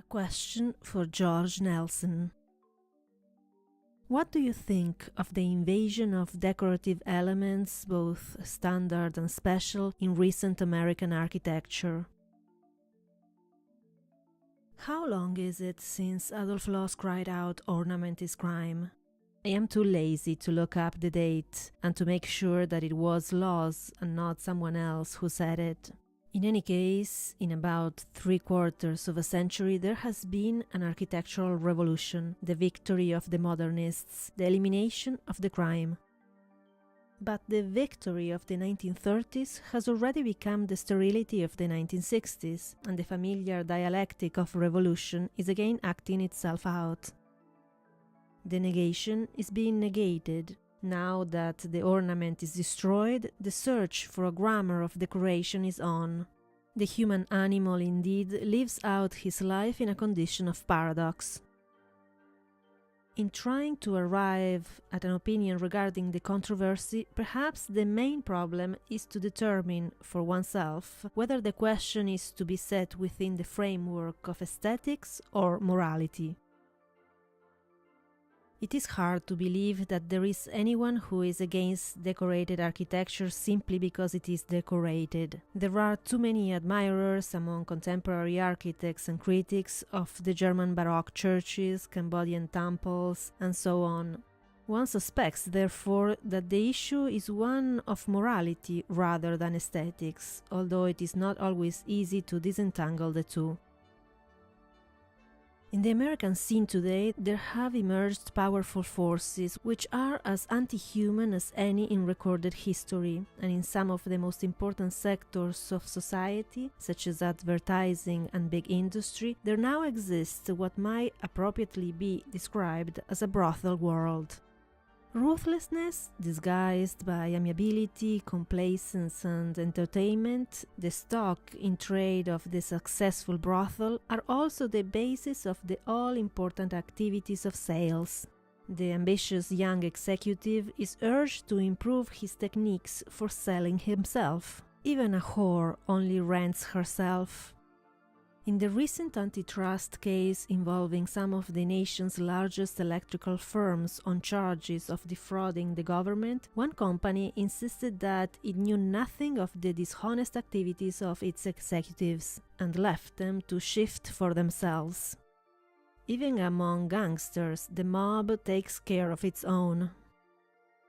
Question for George Nelson. What do you think of the invasion of decorative elements, both standard and special, in recent American architecture? How long is it since Adolf Loos cried out, "Ornament is crime"? I am too lazy to look up the date and to make sure that it was Loos and not someone else who said it. In any case, in about 3/4 of a century, there has been an architectural revolution, the victory of the modernists, the elimination of the crime. But the victory of the 1930s has already become the sterility of the 1960s, and the familiar dialectic of revolution is again acting itself out. The negation is being negated. Now that the ornament is destroyed, the search for a grammar of decoration is on. The human animal indeed lives out his life in a condition of paradox. In trying to arrive at an opinion regarding the controversy, perhaps the main problem is to determine for oneself whether the question is to be set within the framework of aesthetics or morality. It is hard to believe that there is anyone who is against decorated architecture simply because it is decorated. There are too many admirers among contemporary architects and critics of the German Baroque churches, Cambodian temples, and so on. One suspects, therefore, that the issue is one of morality rather than aesthetics, although it is not always easy to disentangle the two. In the American scene today, there have emerged powerful forces which are as anti-human as any in recorded history, and in some of the most important sectors of society, such as advertising and big industry, there now exists what might appropriately be described as a brothel world. Ruthlessness, disguised by amiability, complacence, and entertainment, the stock in trade of the successful brothel, are also the basis of the all-important activities of sales. The ambitious young executive is urged to improve his techniques for selling himself. Even a whore only rents herself. In the recent antitrust case involving some of the nation's largest electrical firms on charges of defrauding the government, one company insisted that it knew nothing of the dishonest activities of its executives and left them to shift for themselves. Even among gangsters, the mob takes care of its own.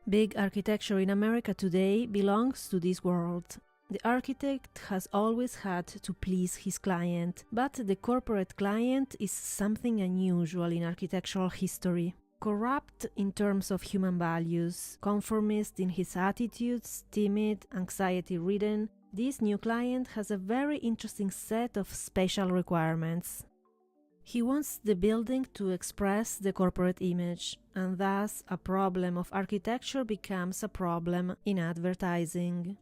Big architecture in America today belongs to this world. The architect has always had to please his client, but the corporate client is something unusual in architectural history. Corrupt in terms of human values, conformist in his attitudes, timid, anxiety-ridden, this new client has a very interesting set of special requirements. He wants the building to express the corporate image, and thus a problem of architecture becomes a problem in advertising.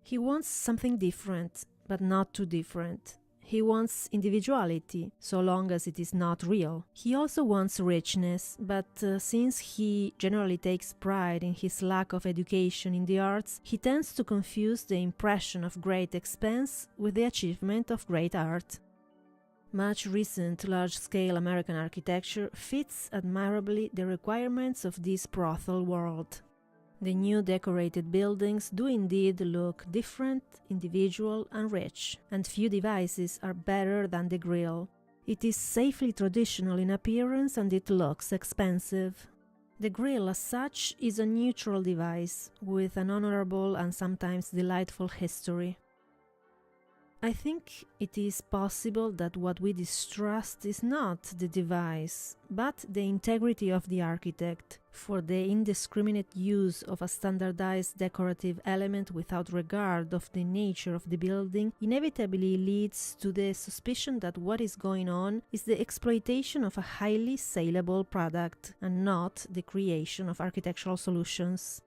He wants something different, but not too different. He wants individuality, so long as it is not real. He also wants richness, but since he generally takes pride in his lack of education in the arts, he tends to confuse the impression of great expense with the achievement of great art. Much recent large-scale American architecture fits admirably the requirements of this brothel world. The new decorated buildings do indeed look different, individual, and rich, and few devices are better than the grill. It is safely traditional in appearance and it looks expensive. The grill as such is a neutral device, with an honorable and sometimes delightful history. I think it is possible that what we distrust is not the device, but the integrity of the architect, for the indiscriminate use of a standardized decorative element without regard of the nature of the building inevitably leads to the suspicion that what is going on is the exploitation of a highly saleable product and not the creation of architectural solutions.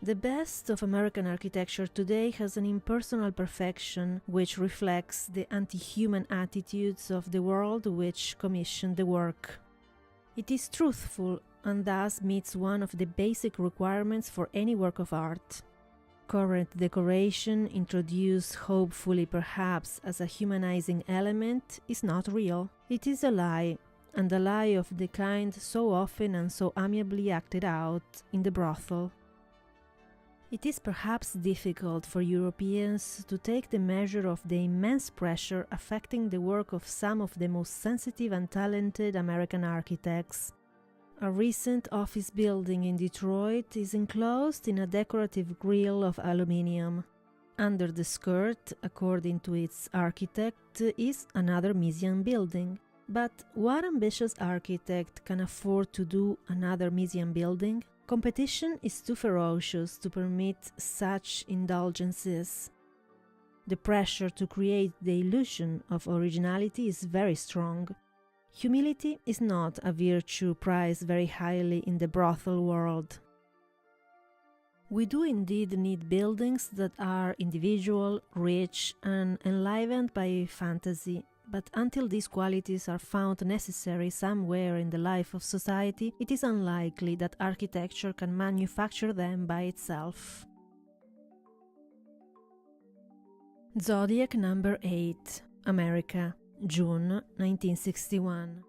The best of American architecture today has an impersonal perfection which reflects the anti-human attitudes of the world which commissioned the work. It is truthful and thus meets one of the basic requirements for any work of art. current decoration, introduced hopefully perhaps as a humanizing element, is not real. It is a lie, and a lie of the kind so often and so amiably acted out in the brothel. It is perhaps difficult for Europeans to take the measure of the immense pressure affecting the work of some of the most sensitive and talented American architects. A recent office building in Detroit is enclosed in a decorative grille of aluminium. Under the skirt, according to its architect, is another museum building. But what ambitious architect can afford to do another museum building? Competition is too ferocious to permit such indulgences. The pressure to create the illusion of originality is very strong. Humility is not a virtue prized very highly in the brothel world. We do indeed need buildings that are individual, rich, and enlivened by fantasy. But until these qualities are found necessary somewhere in the life of society, it is unlikely that architecture can manufacture them by itself. Zodiac number 8, America, June 1961.